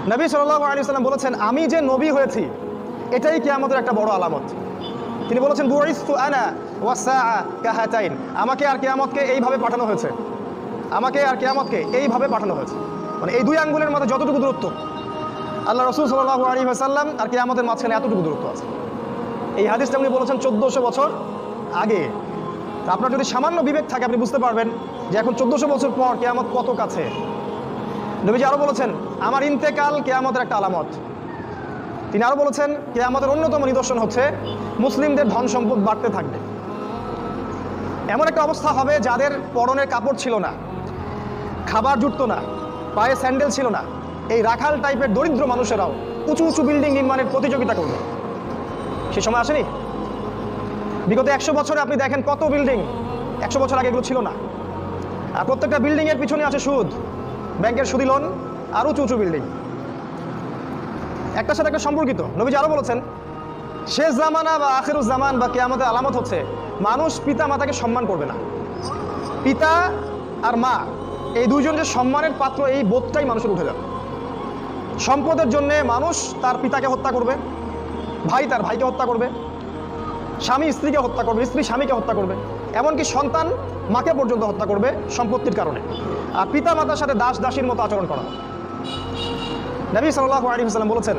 নবী সাল্লাল্লাহু আলাইহি ওয়াসাল্লাম বলেছেন, আমি যে নবী হয়েছি এটাই কিয়ামতের একটা বড় আলামত। তিনি বলেছেন, বুইসতু আনা ওয়াসসাআ কাহাতাইন, আমাকে আর কিয়ামতকে এইভাবে পাঠানো হয়েছে, আমাকে আর কিয়ামতকে এইভাবে পাঠানো হয়েছে। মানে এই দুই আঙ্গুলের মধ্যে যতটুকু দূরত্ব, আল্লাহ রাসূল সাল্লাল্লাহু আলাইহি ওয়াসাল্লাম আর কিয়ামতের মাঝখানে এতটুকু দূরত্ব আছে। এই হাদিসটা উনি বলেছেন 1400 বছর আগে। আপনার যদি সামান্য বিবেক থাকে আপনি বুঝতে পারবেন যে এখন 1400 বছর পর কিয়ামত কত কাছে। নবীজি আরও বলেছেন, আমার ইন্তেকাল কিয়ামতের একটা আলামত। তিনি আরও বলেছেন, কিয়ামতের অন্যতম নিদর্শন হচ্ছে মুসলিমদের ধন সম্পদ বাড়তে থাকবে। এমন একটা অবস্থা হবে যাদের পরনের কাপড় ছিল না, খাবার জুটতো না, পায়ে স্যান্ডেল ছিল না, এই রাখাল টাইপের দরিদ্র মানুষেরাও উঁচু উঁচু বিল্ডিং নির্মাণের প্রতিযোগিতা করবে। সে সময় আসেনি? বিগত 100 বছরে আপনি দেখেন কত বিল্ডিং 100 বছর আগে এগুলো ছিল না। আর প্রত্যেকটা বিল্ডিংয়ের পিছনে আছে সুদ, ব্যাংকের সুদি লোন, আর উঁচু উঁচু বিল্ডিং, একটার সাথে একটা সম্পর্কিত। নবীজি আরও বলেছেন, শেষ জামানা বা আখিরুজ জামান বা কিয়ামতের আলামত হচ্ছে মানুষ পিতা মাতাকে সম্মান করবে না। পিতা আর মা এই দুইজন যে সম্মানের পাত্র, এই বোধটাই মানুষের উঠে যাবে। সম্পদের জন্যে মানুষ তার পিতাকে হত্যা করবে, ভাই তার ভাইকে হত্যা করবে, স্বামী স্ত্রীকে হত্যা করবে, স্ত্রী স্বামীকে হত্যা করবে, এমনকি সন্তান মাকে পর্যন্ত হত্যা করবে সম্পত্তির কারণে। আর পিতা মাতার সাথে দাস দাসীর মতো আচরণ করা। নবী সাল্লাল্লাহু আলাইহি ওয়াসাল্লাম বলেছেন,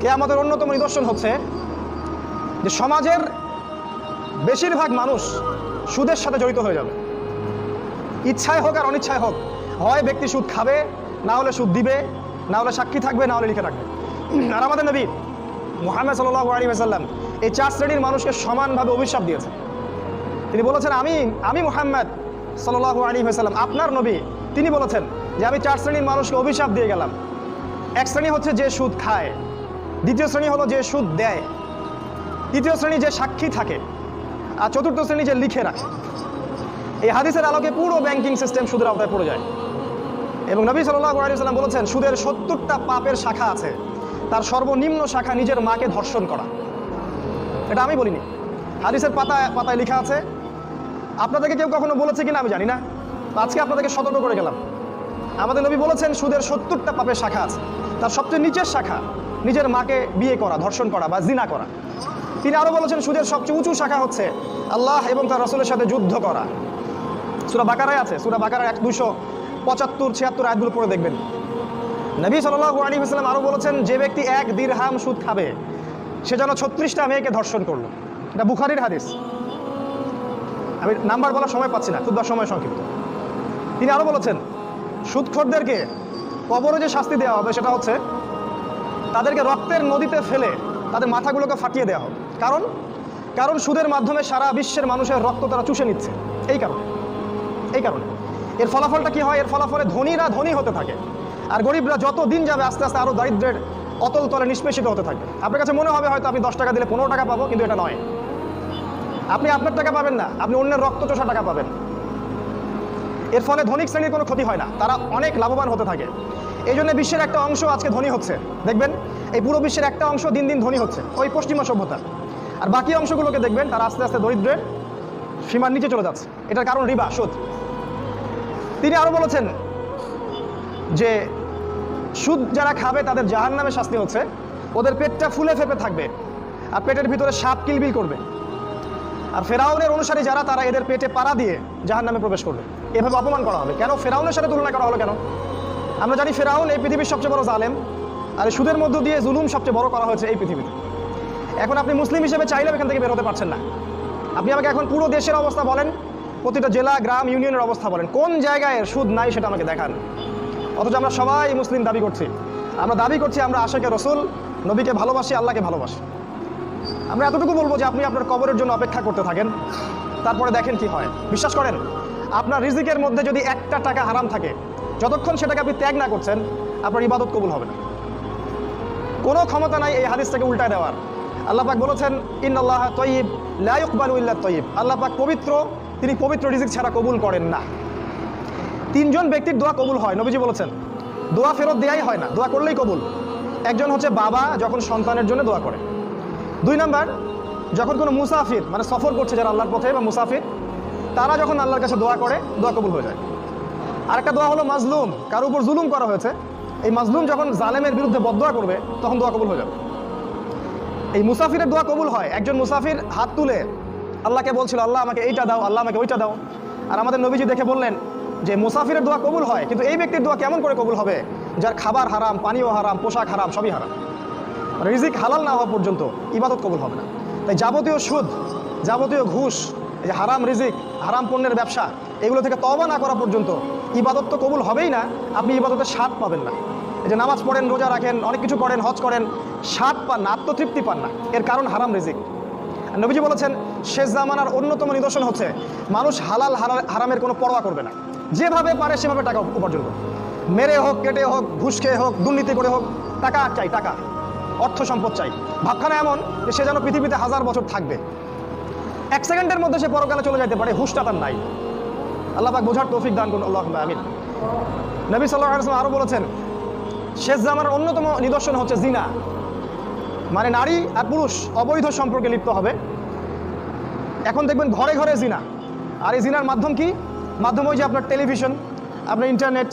কিয়ামতের অন্যতম নিদর্শন হচ্ছে যে সমাজের বেশিরভাগ মানুষ সুদের সাথে জড়িত হয়ে যাবে। ইচ্ছায় হোক আর অনিচ্ছায় হোক, হয় ব্যক্তি সুদ খাবে, না হলে সুদ দিবে, না হলে সাক্ষী থাকবে, না হলে লিখে রাখবে। আর আমাদের নবী মুহাম্মদ সাল্লাল্লাহু আলাইহি ওয়াসাল্লাম এই 4 শ্রেণীর মানুষকে সমানভাবে অভিশাপ দিয়েছেন। তিনি বলেছেন, আমি মুহাম্মদ সাল্লাল্লাহু আলাইহি ওয়াসাল্লাম আপনার নবী, তিনি বলেছেন যে আমি 4 শ্রেণীর মানুষকে অভিশাপ দিয়ে গেলাম। এক শ্রেণী হচ্ছে যে সুদ খায়, দ্বিতীয় শ্রেণী হলো যে সুদ দেয়, তৃতীয় শ্রেণী যে সাক্ষী থাকে, আর চতুর্থ শ্রেণী যে লিখে রাখে। এই হাদিসের আলোকে পুরো ব্যাংকিং সিস্টেম সুদের আওতায় পড়ে যায়। এবং নবী সাল্লাল্লাহু আলাইহি ওয়াসাল্লাম বলেছেন, সুদের 70টা পাপের শাখা আছে, তার সর্বনিম্ন শাখা নিজের মাকে ধর্ষণ করা। এটা আমি বলিনি, হাদিসের পাতায় পাতায় লেখা আছে। আপনাদেরকে কেউ কখনো বলেছে কিনা আমি জানি না, আজকে আপনাদেরকে সতর্ক করে গেলাম। আমাদের নবী বলেছেন সুদের 70টা পাপের শাখা আছে, তার সবচেয়ে নিচের শাখা নিজের মাকে বিয়ে করা, ধর্ষণ করা বা জিনা করা। তিনি আরও বলেছেন সুদের সবচেয়ে উঁচু শাখা হচ্ছে আল্লাহ এবং তার রাসূলের সাথে যুদ্ধ করা। সূরা বাকারায় আছে, সূরা বাকারার 275-76 আয়াতগুলো পড়ে দেখবেন। নবী সাল্লাল্লাহু আলাইহি ওয়াসাল্লাম আরও বলেছেন, যে ব্যক্তি 1 দিরহাম সুদ খাবে সে যেন 36টা মেয়েকে ধর্ষণ করলো। এটা বুখারীর হাদিস। আমি নাম্বার বলার সময় পাচ্ছি না, খুব সময় সংক্ষিপ্ত। তিনি আরও বলেছেন, সুদখোরদেরকে কবরে যে শাস্তি দেওয়া হবে সেটা হচ্ছে তাদেরকে রক্তের নদীতে ফেলে তাদের মাথাগুলোকে ফাটিয়ে দেওয়া হবে। কারণ সুদের মাধ্যমে সারা বিশ্বের মানুষের রক্ত তারা চুষে নিচ্ছে। এই কারণে এর ফলাফলটা কি হয়? এর ফলাফলে ধনীরা ধনী হতে থাকে, আর গরিবরা যত দিন যাবে আস্তে আস্তে আরও দারিদ্র্যের অতল তলে নিষ্পেষিত হতে থাকবে। আপনার কাছে মনে হবে হয়তো আপনি 10 টাকা দিলে 15 টাকা পাবো, কিন্তু এটা নয়। আপনি আপনার টাকা পাবেন না, আপনি অন্যের রক্ত চোষা টাকা পাবেন। এর ফলে ধনিক শ্রেণীর কোনো ক্ষতি হয় না, তারা অনেক লাভবান হতে থাকে। এই জন্য বিশ্বের একটা অংশ আজকে ধনী হচ্ছে। দেখবেন এই পুরো বিশ্বের একটা অংশ দিন দিন ধনী হচ্ছে, ওই পশ্চিমা সভ্যতা। আর বাকি অংশগুলোকে দেখবেন তারা আস্তে আস্তে দরিদ্রের সীমার নিচে চলে যাচ্ছে। এটার কারণ রিবা, সুদ। তিনি আরও বলেছেন যে সুদ যারা খাবে তাদের জাহান্নামে শাস্তি হচ্ছে ওদের পেটটা ফুলে ফেপে থাকবে, আর পেটের ভিতরে সাপ কিলবিল করবে। আর ফেরাউনের অনুসারী যারা, তারা এদের পেটে পাড়া দিয়ে জাহান্নামে প্রবেশ করবে। এভাবে অপমান করা হবে। কেন ফেরাউনের সাথে তুলনা করা হলো কেন? আমরা জানি ফেরাউন এই পৃথিবীর সবচেয়ে বড় জালেম, আর সুদের মধ্য দিয়ে জুলুম সবচেয়ে বড় করা হয়েছে এই পৃথিবীতে। এখন আপনি মুসলিম হিসেবে চাইলেও এখান থেকে বের হতে পারছেন না। আপনি আমাকে এখন পুরো দেশের অবস্থা বলেন, প্রতিটা জেলা, গ্রাম, ইউনিয়নের অবস্থা বলেন, কোন জায়গায় সুদ নাই সেটা আমাকে দেখান। অথচ আমরা সবাই মুসলিম দাবি করছি। আমরা দাবি করছি আমরা আশিকে রাসূল, নবীকে ভালোবাসি, আল্লাহকে ভালোবাসি। আমরা এতটুকু বলবো যে আপনি আপনার কবরের জন্য অপেক্ষা করতে থাকেন, তারপরে দেখেন কি হয়। বিশ্বাস করেন, আপনার রিজিকের মধ্যে যদি 1টা টাকা হারাম থাকে, যতক্ষণ সেটাকে আপনি ত্যাগ না করছেন, আপনার ইবাদত কবুল হবে না। কোনো ক্ষমতা নাই এই হাদিসটাকে উল্টায় দেওয়ার। আল্লাহ পাক বলেছেন, ইন্নাল্লাহা তাইয়্যিব লা ইকবালু ইল্লা তাইয়্যিব। আল্লাহ পাক পবিত্র, তিনি পবিত্র রিজিক ছাড়া কবুল করেন না। 3 জন ব্যক্তির দোয়া কবুল হয়, নবীজি বলেছেন। দোয়া ফেরত দেয়াই হয় না, দোয়া করলেই কবুল। একজন হচ্ছে বাবা যখন সন্তানের জন্য দোয়া করে। 2 নাম্বার, যখন কোনো মুসাফির মানে সফর করছে যারা আল্লাহর পথে বা মুসাফির, তারা যখন আল্লাহর কাছে দোয়া করে, দোয়া কবুল হয়ে যায়। আরেকটা দোয়া হলো মাজলুম, কারোর উপর জুলুম করা হয়েছে, এই মাজলুম যখন জালেমের বিরুদ্ধে বদদোয়া করবে তখন দোয়া কবুল হয়ে যাবে। এই মুসাফিরের দোয়া কবুল হয়। একজন মুসাফির হাত তুলে আল্লাহকে বলছিল, আল্লাহ আমাকে এইটা দাও, আল্লাহ আমাকে ওইটা দাও। আর আমাদের নবীজি দেখে বললেন যে মুসাফিরের দোয়া কবুল হয়, কিন্তু এই ব্যক্তির দোয়া কেমন করে কবুল হবে যার খাবার হারাম, পানীয় হারাম, পোশাক হারাম, সবই হারাম। রিজিক হালাল না হওয়া পর্যন্ত ইবাদত কবুল হবে না। তাই যাবতীয় সুদ, যাবতীয় ঘুষ, এই যে হারাম রিজিক, হারাম পণ্যের ব্যবসা, এগুলো থেকে তওবা না করা পর্যন্ত ইবাদত তো কবুল হবেই না, আপনি ইবাদতের স্বাদ পাবেন না। এই যে নামাজ পড়েন, রোজা রাখেন, অনেক কিছু করেন, হজ করেন, স্বাদ পান না, আত্মতৃপ্তি পান না, এর কারণ হারাম রিজিক। নবীজি বলেছেন শেষ জামানার অন্যতম নিদর্শন হচ্ছে মানুষ হালাল হারামের কোনো পরোয়া করবে না, যেভাবে পারে সেভাবে টাকা উপার্জন করবে। মেরে হোক, কেটে হোক, ঘুষ খেয়ে হোক, দুর্নীতি করে হোক, টাকা চাই, টাকা, অর্থ সম্পদ চাই। ভাবখানা এমন যে সে যেন পৃথিবীতে 1000 বছর থাকবে, 1 সেকেন্ডের মধ্যে সে পরকালে চলে যেতে পারে, হুশটা তার নাই। আল্লাহ পাক বোঝার তৌফিক দান করুন, আল্লাহুম্মা আমিন। নবী সাল্লাল্লাহু আলাইহি ওয়াসাল্লাম আরও বলেছেন শেষ জামানার অন্যতম নিদর্শন হচ্ছে জিনা, মানে নারী আর পুরুষ অবৈধ সম্পর্কে লিপ্ত হবে। এখন দেখবেন ঘরে ঘরে জিনা। আর এই জিনার মাধ্যম কি? মাধ্যম ওই যে আপনার টেলিভিশন, আপনার ইন্টারনেট,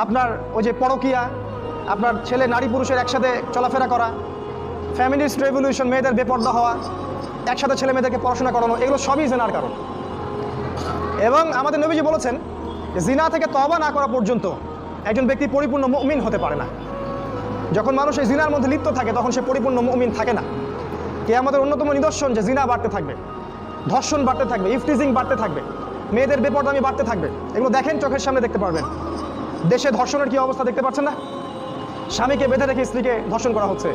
আপনার ওই যে পরকীয়া, আপনার ছেলে নারী পুরুষের একসাথে চলাফেরা করা, ফ্যামিলিস্ট রেভলিউশন, মেয়েদের বেপর্দা হওয়া, একসাথে ছেলে মেয়েদেরকে পড়াশোনা করানো, এগুলো সবই জিনার কারণ। এবং আমাদের নবীজি বলেছেন যে জিনা থেকে তওবা না করা পর্যন্ত একজন ব্যক্তি পরিপূর্ণ মুমিন হতে পারে না। যখন মানুষ এই জিনার মধ্যে লিপ্ত থাকে তখন সে পরিপূর্ণ মুমিন থাকে না। কিয়ামতের অন্যতম নিদর্শন যে জিনা বাড়তে থাকবে, ধর্ষণ বাড়তে থাকবে, ইফটিজিং বাড়তে থাকবে, মেয়েদের বেপরদামি বাড়তে থাকবে। এগুলো দেখেন, চোখের সামনে দেখতে পারবেন। দেশে ধর্ষণের কি অবস্থা দেখতে পাচ্ছেন না? স্বামীকে বেঁধে রেখে স্ত্রীকে ধর্ষণ করা হচ্ছে,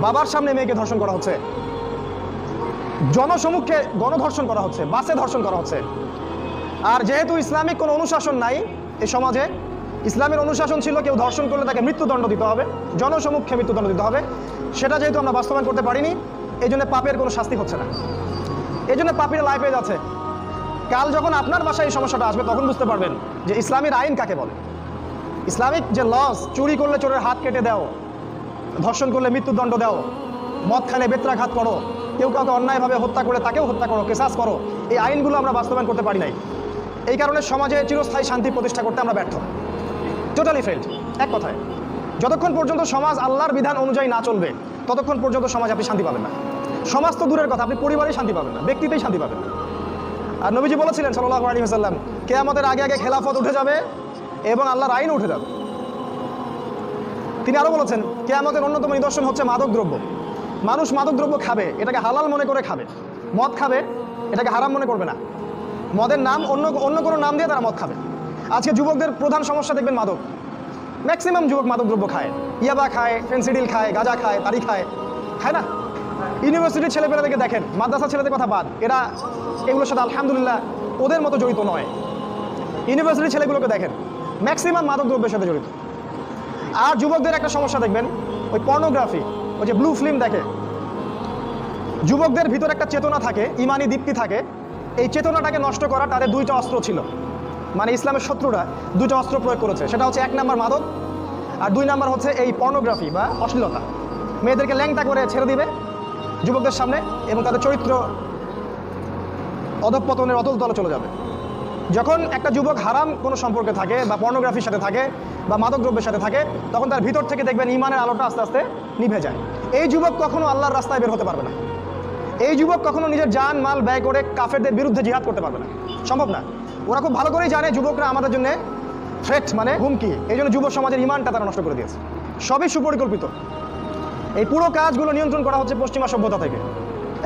বাবার সামনে মেয়েকে ধর্ষণ করা হচ্ছে, জনসমুখে গণধর্ষণ করা হচ্ছে, বাসে ধর্ষণ করা হচ্ছে। আর যেহেতু ইসলামিক কোনো অনুশাসন নাই এই সমাজে, ইসলামের অনুশাসন ছিল কেউ ধর্ষণ করলে তাকে মৃত্যুদণ্ড দিতে হবে, জনসমুখে মৃত্যুদণ্ড দিতে হবে। সেটা যেহেতু আমরা বাস্তবায়ন করতে পারিনি, এই জন্য পাপের কোনো শাস্তি হচ্ছে না, এই জন্য পাপীরা লাই পেয়ে যাচ্ছে। কাল যখন আপনার বাসায় এই সমস্যাটা আসবে তখন বুঝতে পারবেন যে ইসলামের আইন কাকে বলে। ইসলামিক যে লস, চুরি করলে চোরের হাত কেটে দাও, ধর্ষণ করলে মৃত্যুদণ্ড দাও, মদ খানে বেত্রাঘাত করো, কেউ কাউকে অন্যায়ভাবে হত্যা করে তাকেও হত্যা করো, কেসাস করো, এই আইনগুলো আমরা বাস্তবায়ন করতে পারি নাই। এই কারণে সমাজে চিরস্থায়ী শান্তি প্রতিষ্ঠা করতে আমরা ব্যর্থ, টোটালি ফেল্ড। এক কথায়, যতক্ষণ পর্যন্ত সমাজ আল্লাহর বিধান অনুযায়ী না চলবে ততক্ষণ পর্যন্ত সমাজ আপনি শান্তি পাবেন না। সমাজ তো দূরের কথা, আপনি পরিবারেই শান্তি পাবেন না, ব্যক্তিতেই শান্তি পাবেন না। আর নবীজি বলেছিলেন সাল্লাল্লাহু আলাইহি ওয়াসাল্লাম, কিয়ামতের আগে আগে খেলাফত উঠে যাবে এবং আল্লাহর আইন উঠে যাবে। তিনি আরও বলেছেন কিয়ামতের অন্যতম নিদর্শন হচ্ছে মাদকদ্রব্য। মানুষ মাদকদ্রব্য খাবে, এটাকে হালাল মনে করে খাবে। মদ খাবে, এটাকে হারাম মনে করবে না। মদের নাম অন্য কোনো নাম দিয়ে তারা মদ খাবে। আজকে যুবকদের প্রধান সমস্যা দেখবেন মাদক। ম্যাক্সিমাম যুবক মাদকদ্রব্য খায়, ইয়াবা খায়, ফেন্সিডিল খায়, গাঁজা খায়, তারি খায়, খায় না? ইউনিভার্সিটির ছেলেপেলেদেরকে দেখেন, মাদ্রাসার ছেলেদের কথা বাদ, এরা এগুলোর সাথে আলহামদুলিল্লাহ ওদের মতো জড়িত নয়। ইউনিভার্সিটির ছেলেগুলোকে দেখেন, ম্যাক্সিমাম মাদকদ্রব্যের সাথে জড়িত। আর যুবকদের একটা সমস্যা দেখবেন, ওই পর্নোগ্রাফি, ওই যে ব্লু ফিল্ম দেখে। যুবকদের ভিতর একটা চেতনা থাকে, ইমানি দীপ্তি থাকে, এই চেতনাটাকে নষ্ট করা তাদের 2টা অস্ত্র ছিল। মানে ইসলামের শত্রুরা 2টা অস্ত্র প্রয়োগ করেছে। সেটা হচ্ছে 1 নাম্বার মাদক, আর 2 নাম্বার হচ্ছে এই পর্নোগ্রাফি বা অশ্লীলতা। মেয়েদেরকে ল্যাংটা করে ছেড়ে দিবে যুবকদের সামনে এবং তাদের চরিত্র অধঃপতনের অতল তলে চলে যাবে। যখন একটা যুবক হারাম কোনো সম্পর্কে থাকে বা পর্নোগ্রাফির সাথে থাকে বা মাদকদ্রব্যের সাথে থাকে, তখন তার ভিতর থেকে দেখবেন ইমানের আলোটা আস্তে আস্তে নিভে যায়। এই যুবক কখনো আল্লাহর রাস্তায় বের হতে পারবে না। এই যুবক কখনো নিজের জান মাল ব্যয় করে কাফেরদের বিরুদ্ধে জিহাদ করতে পারবে না, সম্ভব না। ওরা খুব ভালো করেই জানে যুবকরা আমাদের জন্য থ্রেট, মানে হুমকি। এই জন্য যুব সমাজের ইমানটা তারা নষ্ট করে দিয়েছে। সবই সুপরিকল্পিত। এই পুরো কাজগুলো নিয়ন্ত্রণ করা হচ্ছে পশ্চিমা সভ্যতা থেকে।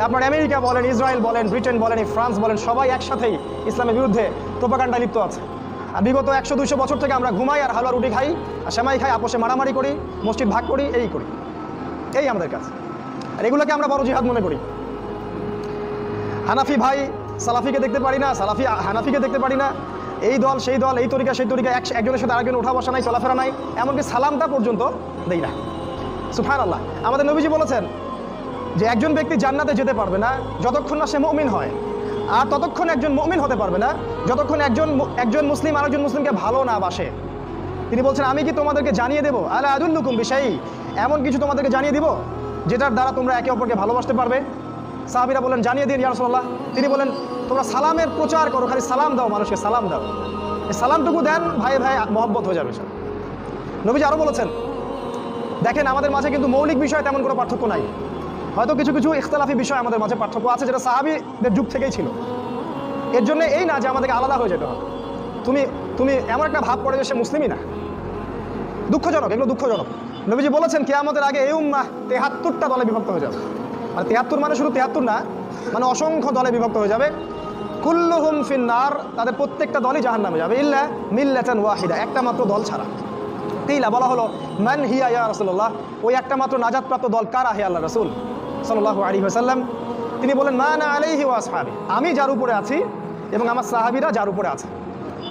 আপনার আমেরিকা বলেন, ইসরায়েল বলেন, ব্রিটেন বলেন, ফ্রান্স বলেন, সবাই একসাথেই ইসলামের বিরুদ্ধে প্রোপাগান্ডায় লিপ্ত আছে। আর বিগত 100-200 বছর থেকে আমরা ঘুমাই আর হালুয়া রুটি খাই আর সেমাই খাই, আপোষে মারামারি করি, মসজিদ ভাগ করি, এই করি, এই আমাদের কাজ। আর এগুলোকে আমরা বড় জিহাদ মনে করি। হানাফি ভাই সালাফিকে দেখতে পারি না, সালাফি হানাফিকে দেখতে পারি না, এই দল সেই দল, এই তরিকা সেই তরিকা, একজনের সাথে আরেকজন ওঠা বসা নাই, চলাফেরা নাই, এমনকি সালামটা পর্যন্ত দেই না। সুবহানাল্লাহ। আমাদের নবীজি বলেছেন যে একজন ব্যক্তি জান্নাতে যেতে পারবে না যতক্ষণ না সে মুমিন হয়, আর ততক্ষণ একজন মুমিন হতে পারবে না যতক্ষণ একজন মুসলিম আরেকজন মুসলিমকে ভালো না বাসে। তিনি বলছেন, আমি কি তোমাদেরকে জানিয়ে দেবো, আলা আদুল্লুকুম বিশাইই, এমন কিছু তোমাদেরকে জানিয়ে দিব যেটার দ্বারা তোমরা একে অপরকে ভালোবাসতে পারবে? সাহাবীরা বলেন, জানিয়ে দিন ইয়া রাসূলুল্লাহ। তিনি বলেন, তোমরা সালামের প্রচার করো, খালি সালাম দাও, মানুষকে সালাম দাও। এই সালামটুকু দেন, ভাই ভাই মহব্বত হয়ে যাবে। নবীজি আরও বলেছেন, দেখেন আমাদের মাঝে কিন্তু মৌলিক বিষয়ে তেমন কোনো পার্থক্য নাই, হয়তো কিছু কিছু ইখতলাফি বিষয় আমাদের মাঝে পার্থক্য আছে, যেটা সাহাবীদের যুগ থেকেই ছিল। এর জন্য এই না যে আমাদেরকে আলাদা হয়ে যেতে হবে, তুমি এমন একটা ভাব পড়ে যে সে মুসলিমই না। দুঃখজনক, এগুলো দুঃখজনক। নবীজি বলেছেন কিয়ামতের আগে এই উম্মাহ ৭৩টা দলে বিভক্ত হয়ে যাবে। মানে ৭৩ মানে শুধু ৭৩ না, মানে অসংখ্য দলে বিভক্ত হয়ে যাবে। কুল্লুহুম ফিন্নার, তাদের প্রত্যেকটা দলই জাহান্নামে যাবে, ইল্লা মিল্লাতান ওয়াহিদা, একটা মাত্র দল ছাড়া। কিলা, বলা হলো মান হিয়া ইয়া রাসূলুল্লাহ, ওই একটা মাত্র নাজাতপ্রাপ্ত দল কারা হে আল্লাহ রাসূল সাল্লাল্লাহু আলাইহি ওয়াসাল্লাম? তিনি বলেন মা আনা আলাইহি ওয়া আসহাবি, আমি যার উপরে আছি এবং আমার সাহাবীরা যার উপরে আছে।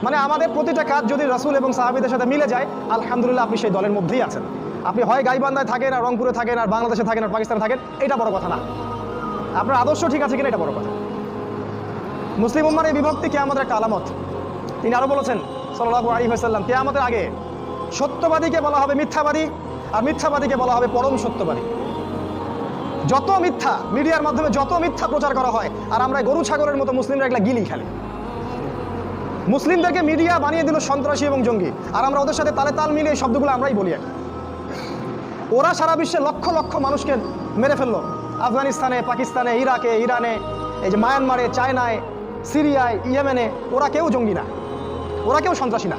মানে আমাদের প্রতিটা কাজ যদি রাসূল এবং সাহাবীদের সাথে মিলে যায়, আলহামদুলিল্লাহ আপনি সেই দলের মধ্যেই আছেন। আপনি হয় গাইবান্ধায় থাকেন, আর রংপুরে থাকেন, আর বাংলাদেশে থাকেন, আর পাকিস্তানে থাকেন, এটা বড় কথা না। আপনার আদর্শ ঠিক আছে কিনা এটা বড় কথা। মুসলিম উম্মার এই বিভক্তি কিয়ামতের একটা আলামত। তিনি আরও বলেছেন সাল্লাল্লাহু আলাইহি ওয়াসাল্লাম, কিয়ামতের আগে সত্যবাদীকে বলা হবে মিথ্যাবাদী, আর মিথ্যাবাদীকে বলা হবে পরম সত্যবাদী। যত মিথ্যা, মিডিয়ার মাধ্যমে যত মিথ্যা প্রচার করা হয়, আর আমরা গরু ছাগলের মতো মুসলিমরা এগুলা গিলি খেলে। মুসলিমদেরকে মিডিয়া বানিয়ে দিল সন্ত্রাসী এবং জঙ্গি, আর আমরা ওদের সাথে তালে তাল মিলিয়ে শব্দগুলো আমরাই বলি। ওরা সারা বিশ্বে লক্ষ লক্ষ মানুষকে মেরে ফেললো, আফগানিস্তানে, পাকিস্তানে, ইরাকে, ইরানে, এই যে মায়ানমারে, চায়নায়, সিরিয়ায়, ইয়েমেনে। ওরা কেউ জঙ্গি না, ওরা কেউ সন্ত্রাসী না।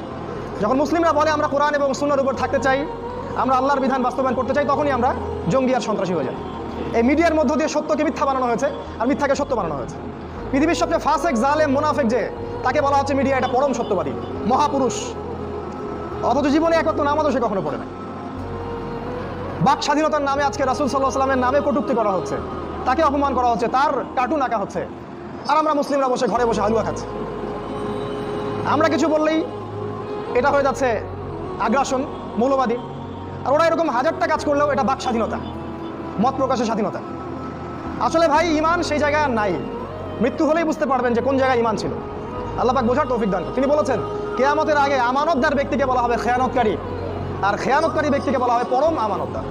যখন মুসলিমরা বলে আমরা কোরআন এবং সুন্নাহর উপর থাকতে চাই, আমরা আল্লাহর বিধান বাস্তবায়ন করতে চাই, তখনই আমরা জঙ্গি আর সন্ত্রাসী হয়ে যাই। এই মিডিয়ার মধ্য দিয়ে সত্যকে মিথ্যা বানানো হয়েছে, আর মিথ্যাকে সত্য বানানো হয়েছে। পৃথিবীর সবচেয়ে ফাসেক, জালেম, মুনাফেক যে, তাকে বলা হচ্ছে মিডিয়া এটা পরম সত্যবাদী, মহাপুরুষ, অথচ জীবনে একত্র নামাজও সে কখনো পড়ে না। বাক স্বাধীনতার নামে আজকে রাসূল সাল্লাল্লাহু আলাইহি ওয়াসাল্লামের নামে কটূক্তি করা হচ্ছে, তাকে অপমান করা হচ্ছে, তার কার্টুন আঁকা হচ্ছে, আর আমরা মুসলিমরা বসে ঘরে বসে হালুয়া খাচ্ছি। আমরা কিছু বললেই এটা হয়ে যাচ্ছে আগ্রাসন, মৌলবাদী। আর ওরা এরকম হাজারটা কাজ করলেও এটা বাক স্বাধীনতা, মত প্রকাশের স্বাধীনতা। আসলে ভাই ইমান সেই জায়গায় আর নাই। মৃত্যু হলেই বুঝতে পারবেন যে কোন জায়গায় ইমান ছিল। আল্লাহ পাক বোঝার তৌফিক দান। তিনি বলেছেন কিয়ামতের আগে আমানতদার ব্যক্তিকে বলা হবে খেয়ানতকারী, আর খেয়ানতকারী ব্যক্তিকে বলা হবে পরম আমানতদার।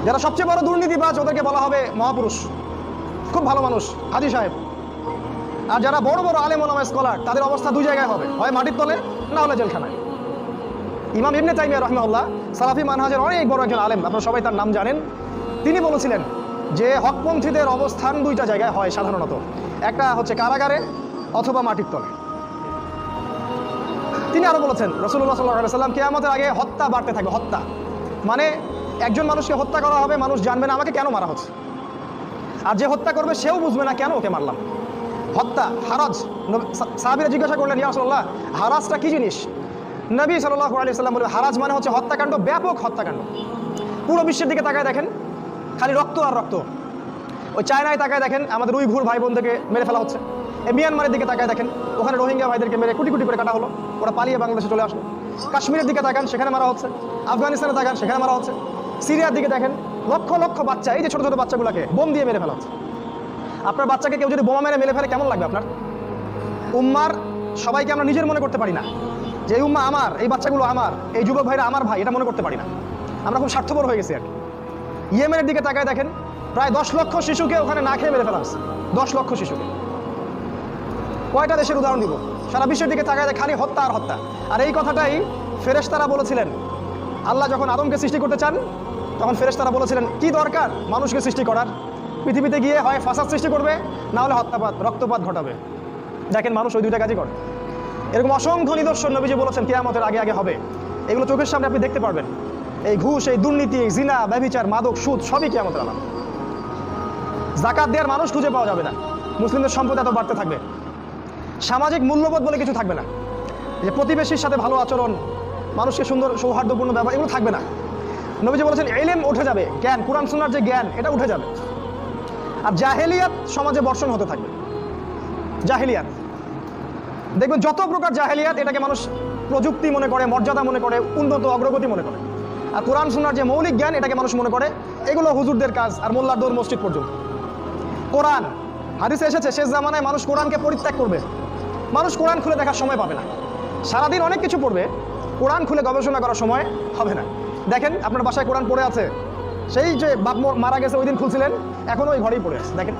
যারা সবচেয়ে বড় দুর্নীতিবাজ ওদেরকে বলা হবে মহাপুরুষ, খুব ভালো মানুষ, হাজী সাহেব। আর যারা বড় বড় আলেম ওলামা স্কলার, তাদের অবস্থা দুই জায়গায় হবে, হয় মাটির তলে, না হলে জেলখানায়। ইমাম ইবনে তাইমিয়া রাহিমাহুল্লাহ সালাফি মানহাজের অনেক বড় একজন আলেম, আপনারা সবাই তার নাম জানেন। তিনি বলেছিলেন যে হকপন্থীদের অবস্থান দুইটা জায়গায় হয় সাধারণত, একটা হচ্ছে কারাগারে অথবা মাটির তলে। তিনি আরো বলেছেন রাসূলুল্লাহ সাল্লাল্লাহু আলাইহি ওয়াসাল্লাম কিয়ামতের আগে হত্যা বাড়তে থাকবে। হত্যা মানে একজন মানুষকে হত্যা করা হবে, মানুষ জানবে না আমাকে কেন মারা হচ্ছে, আর যে হত্যা করবে সেও বুঝবে না কেন ওকে মারলাম। হত্যা, হারাজ। সাহাবীরা জিজ্ঞাসা করলেন ইয়া রাসূলুল্লাহ, হারাজটা কি জিনিস? নবী সাল্লাল্লাহু আলাইহি ওয়াসাল্লাম বললেন হারাজ মানে হচ্ছে হত্যাকাণ্ড, ব্যাপক হত্যাকাণ্ড। পুরো বিশ্বের দিকে তাকায় দেখেন, খালি রক্ত আর রক্ত। ওই চায়নায় তাকায় দেখেন, আমাদের উইঘুর ভাই বোনদেরকে মেরে ফেলা হচ্ছে। এই মিয়ানমারের দিকে তাকায় দেখেন, ওখানে রোহিঙ্গা ভাইদেরকে মেরে কুটি কুটি করে কাটা হলো, ওরা পালিয়ে বাংলাদেশে চলে আসলো। কাশ্মীরের দিকে তাকান, সেখানে মারা হচ্ছে। আফগানিস্তানে তাকান, সেখানে মারা হচ্ছে। সিরিয়ার দিকে দেখেন, লক্ষ লক্ষ বাচ্চা, এই যে ছোট ছোট বাচ্চাগুলোকে বোম দিয়ে মেরে ফেলা হচ্ছে। আপনার বাচ্চাকে কেউ যদি বোমা মেরে মেরে ফেলে কেমন লাগবে আপনার? উম্মার সবাইকে আমরা নিজের মনে করতে পারি না, যে এই উম্মা আমার, এই বাচ্চাগুলো আমার, এই যুবক ভাইরা আমার ভাই, এটা মনে করতে পারি না। আমরা খুব স্বার্থপর হয়ে গেছি আর কি। ইয়েমেনের দিকে তাকায় দেখেন, প্রায় 10 লক্ষ শিশুকে ওখানে না খেয়ে মেরে ফেলা হচ্ছে। 10 লক্ষ শিশুকে। কয়টা দেশের উদাহরণ দিব? সারা বিশ্বের দিকে তাকায় খালি হত্যা আর হত্যা। আর এই কথাটাই ফেরেশতারা বলেছিলেন। আল্লাহ যখন আদমকে সৃষ্টি করতে চান, তখন ফেরেশতারা বলেছিলেন কি দরকার মানুষকে সৃষ্টি করার? পৃথিবীতে গিয়ে হয় ফাসাদ সৃষ্টি করবে, না হলে হত্যাপাত, রক্তপাত ঘটাবে। দেখেন মানুষ ওই দুইটা কাজই করে। এরকম অসংখ্য নিদর্শন নবীজি বলেছেন কিয়ামতের আগে আগে হবে। এগুলো চোখের সামনে আপনি দেখতে পারবেন। এই ঘুষ, এই দুর্নীতি, এই জিনা, ব্যভিচার, মাদক, সুদ সবই কিয়ামতের আলামত। যাকাত দেওয়ার মানুষ খুঁজে পাওয়া যাবে না। মুসলিমদের সম্পদ এত বাড়তে থাকবে। সামাজিক মূল্যবোধ বলে কিছু থাকবে না, যে প্রতিবেশীর সাথে ভালো আচরণ, মানুষকে সুন্দর সৌহার্দ্যপূর্ণ ব্যবহার, এগুলো থাকবে না। নবীজি বলেছেন ইলম উঠে যাবে, জ্ঞান, কোরআন সুন্নাহর যে জ্ঞান, এটা উঠে যাবে। আর জাহেলিয়াত সমাজে বর্ষণ হতে থাকবে। জাহেলিয়াত দেখবেন, যত প্রকার জাহেলিয়াত, এটাকে মানুষ প্রযুক্তি মনে করে, মর্যাদা মনে করে, উন্নত অগ্রগতি মনে করে। আর কোরআন সুন্নাহর যে মৌলিক জ্ঞান, এটাকে মানুষ মনে করে এগুলো হুজুরদের কাজ আর মোল্লার দৌড় মসজিদ পর্যন্ত। কোরআন হাদিসে এসেছে শেষ জামানায় মানুষ কোরআনকে পরিত্যাগ করবে। মানুষ কোরআন খুলে দেখার সময় পাবে না। সারাদিন অনেক কিছু পড়বে, কোরআন খুলে গবেষণা করার সময় হবে না। দেখেন আপনার বাসায় কোরআন পড়ে আছে, সেই যে বাপ মারা গেছে ওই দিন খুলছিলেন, এখনো ওই ঘরেই পড়ে আছে। দেখেন,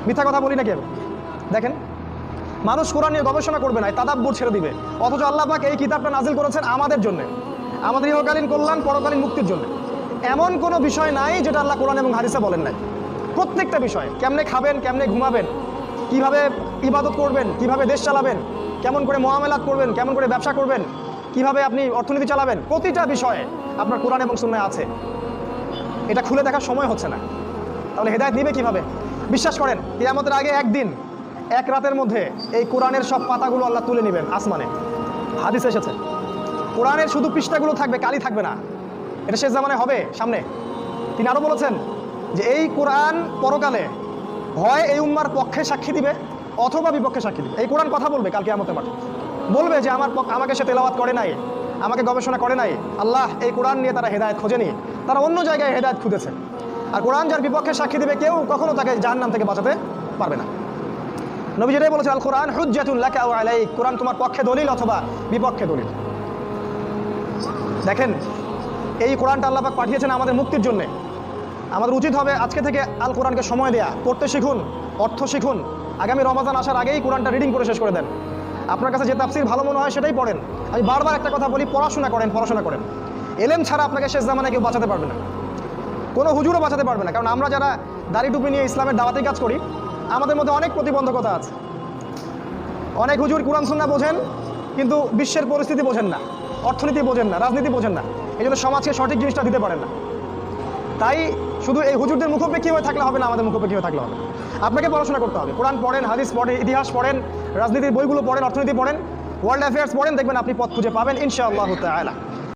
মিথ্যা কথা বলি না কেউ। দেখেন মানুষ কোরআন নিয়ে গবেষণা করবে না, তাদাব্বুর ছেড়ে দিবে। অথচ আল্লাহ পাক এই কিতাবটা নাজিল করেছেন আমাদের জন্য, আমাদের ইহকালীন কল্যাণ পরকালীন মুক্তির জন্য। এমন কোনো বিষয় নাই যেটা আল্লাহ কোরআন এবং হাদিসে বলেন নাই। প্রত্যেকটা বিষয়, কেমনে খাবেন, কেমনে ঘুমাবেন, কিভাবে ইবাদত করবেন, কিভাবে দেশ চালাবেন, কেমন করে মুআমালাত করবেন, কেমন করে ব্যবসা করবেন, কিভাবে আপনি অর্থনীতি চালাবেন, প্রতিটা বিষয়ে আপনার কোরআন এবং সুন্নাহ আছে। এটা খুলে দেখার সময় হচ্ছে না, তাহলে হেদায়েত নিবে কিভাবে? বিশ্বাস করেন কিয়ামতের আগে একদিন, এক রাতের মধ্যে এই কোরআনের সব পাতাগুলো আল্লাহ তুলে নেবেন আসমানে। হাদিস এসেছে কোরআনের শুধু পৃষ্ঠাগুলো থাকবে, কালি থাকবে না। এটা শেষ জামানায় হবে সামনে। তিনি আরও বলেছেন যে এই কোরআন পরকালে হয় এই উম্মার পক্ষে সাক্ষী দিবে অথবা বিপক্ষে সাক্ষী দিবে। এই কোরআন কথা বলবে কাল কিয়ামতের মাঠে, বলবে যে আমাকে সে তেলাওয়াত করে নাই, আমাকে গবেষণা করে নাই। আল্লাহ এই কোরআন নিয়ে তারা হেদায়েত খোঁজেনি, তারা অন্য জায়গায় হেদায়েত খুঁজেছে। আর কোরআন যার বিপক্ষে সাক্ষী দিবে, কেউ কখনো তাকে জাহান্নাম থেকে বাঁচাতে পারবে না। নবী যেটাই বলেছেন, আল কোরআন হুজ্জাতুন লাকা ওয়া আলাইক, কোরআন তোমার পক্ষে দলিল অথবা বিপক্ষে দলিল। দেখেন এই কোরআনটা আল্লাহ পাক পাঠিয়েছেন আমাদের মুক্তির জন্য। আমাদের উচিত হবে আজকে থেকে আল কোরআনকে সময় দেয়া, পড়তে শিখুন, অর্থ শিখুন। আগামী রমাজান আসার আগেই কোরআনটা রিডিং করে শেষ করে দেন। আপনার কাছে যে তাফসির ভালো মনে হয় সেটাই পড়েন। আমি বারবার একটা কথা বলি, পড়াশোনা করেন, পড়াশোনা করেন। এলেম ছাড়া আপনাকে শেষ জামানায় কেউ বাঁচাতে পারবে না, কোনো হুজুরও বাঁচাতে পারবে না। কারণ আমরা যারা দাড়ি টুপি নিয়ে ইসলামের দাওয়াতি কাজ করি, আমাদের মধ্যে অনেক প্রতিবন্ধকতা আছে। অনেক হুজুর কোরআন সুন্নাহ বোঝেন কিন্তু বিশ্বের পরিস্থিতি বোঝেন না, অর্থনীতি বোঝেন না, রাজনীতি বোঝেন না, এই জন্য সমাজকে সঠিক জিনিসটা দিতে পারেন না। তাই শুধু এই হুজুরদের মুখোপেক্ষী হয়ে থাকলে হবে না, আমাদের মুখোপেক্ষী হয়ে থাকলে হবে। আপনাকে পড়াশোনা করতে হবে, কোরআন পড়েন, হাদিস পড়েন, ইতিহাস পড়েন, রাজনীতির বইগুলো পড়েন, অর্থনীতি পড়েন, ওয়ার্ল্ড অ্যাফেয়ার্স পড়েন, দেখবেন আপনি পথ খুঁজে পাবেন ইনশাআল্লাহু তাআলা।